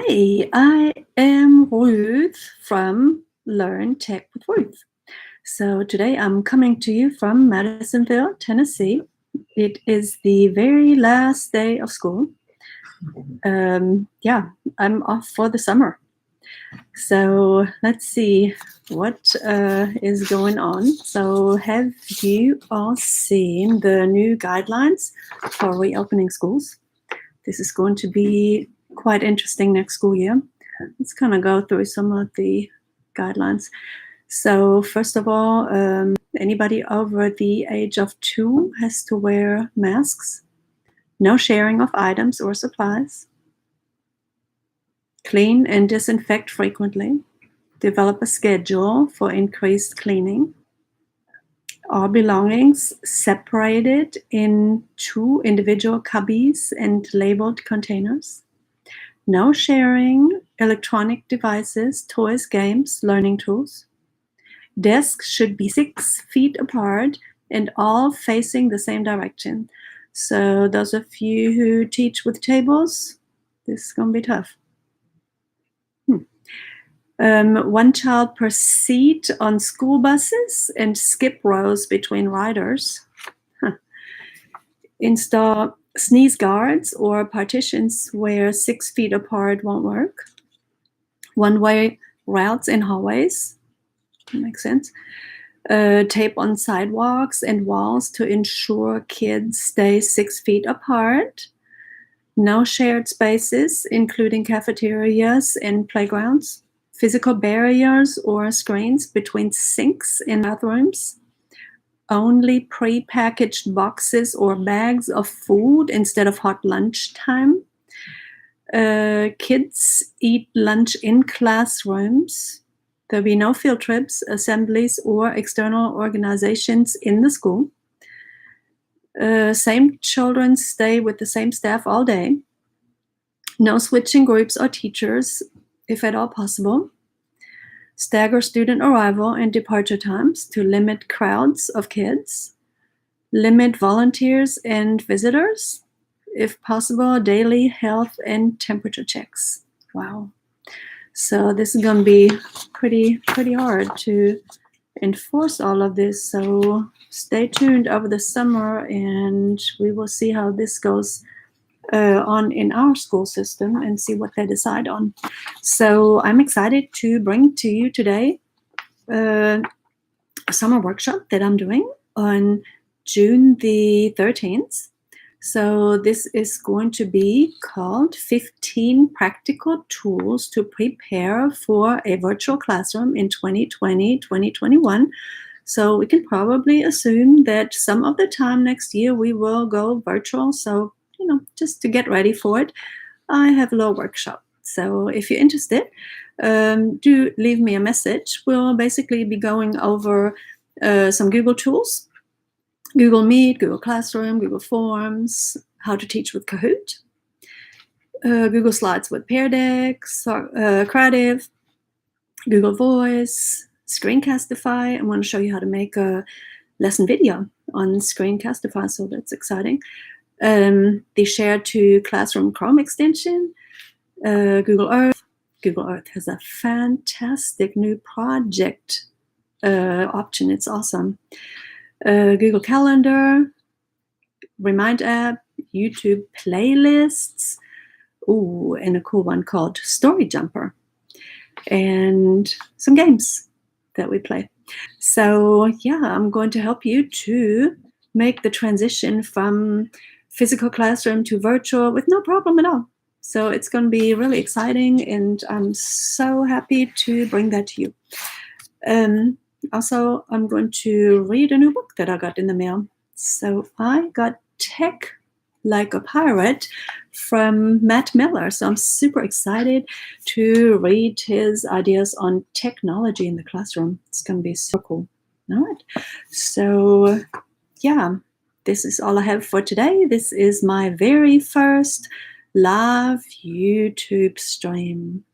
Hi, I am Ruth from Learn Tech with Ruth. So today I'm coming to you from Madisonville, Tennessee. It is the very last day of school. I'm off for the summer. So let's see what is going on. So have you all seen the new guidelines for reopening schools? This is going to be quite interesting next school year. Let's kind of go through some of the guidelines. So first of all, anybody over the age of 2 has to wear masks. No sharing of items or supplies. Clean and disinfect frequently. Develop a schedule for increased cleaning. All belongings separated in 2 individual cubbies and labeled containers. No sharing electronic devices, toys, games, learning tools. Desks should be 6 feet apart and all facing the same direction. So those of you who teach with tables, this is going to be tough. 1 child per seat on school buses and skip rows between riders. Install sneeze guards or partitions where 6 feet apart won't work. One-way routes in hallways. That makes sense. Tape on sidewalks and walls to ensure kids stay 6 feet apart. No shared spaces, including cafeterias and playgrounds. Physical barriers or screens between sinks in bathrooms. Only pre-packaged boxes or bags of food instead of hot lunch time. Kids eat lunch in classrooms. There'll be no field trips, assemblies, or external organizations in the school. Same children stay with the same staff all day. No switching groups or teachers, if at all possible. Stagger student arrival and departure times to limit crowds of kids. Limit volunteers and visitors. If possible, daily health and temperature checks. Wow. So this is going to be pretty hard to enforce all of this. So stay tuned over the summer and we will see how this goes on in our school system and see what they decide on. So I'm excited to bring to you today a summer workshop that I'm doing on June the 13th. So this is going to be called 15 Practical Tools to Prepare for a Virtual Classroom in 2020-2021. So we can probably assume that some of the time next year we will go virtual. So just to get ready for it, I have a little workshop. So if you're interested, do leave me a message. We'll basically be going over some Google tools, Google Meet, Google Classroom, Google Forms, how to teach with Kahoot, Google Slides with Pear Deck, Creative, Google Voice, Screencastify. I'm going to show you how to make a lesson video on Screencastify, so that's exciting. The Share to Classroom Chrome extension, Google Earth. Google Earth has a fantastic new project option. It's awesome. Google Calendar, Remind app, YouTube playlists, and a cool one called Story Jumper, and some games that we play. So yeah, I'm going to help you to make the transition from physical classroom to virtual with no problem at all. So it's going to be really exciting, and I'm so happy to bring that to you. Also, I'm going to read a new book that I got in the mail. So I got Tech Like a Pirate from Matt Miller. So I'm super excited to read his ideas on technology in the classroom. It's going to be so cool. All right. So yeah, this is all I have for today. This is my very first live YouTube stream.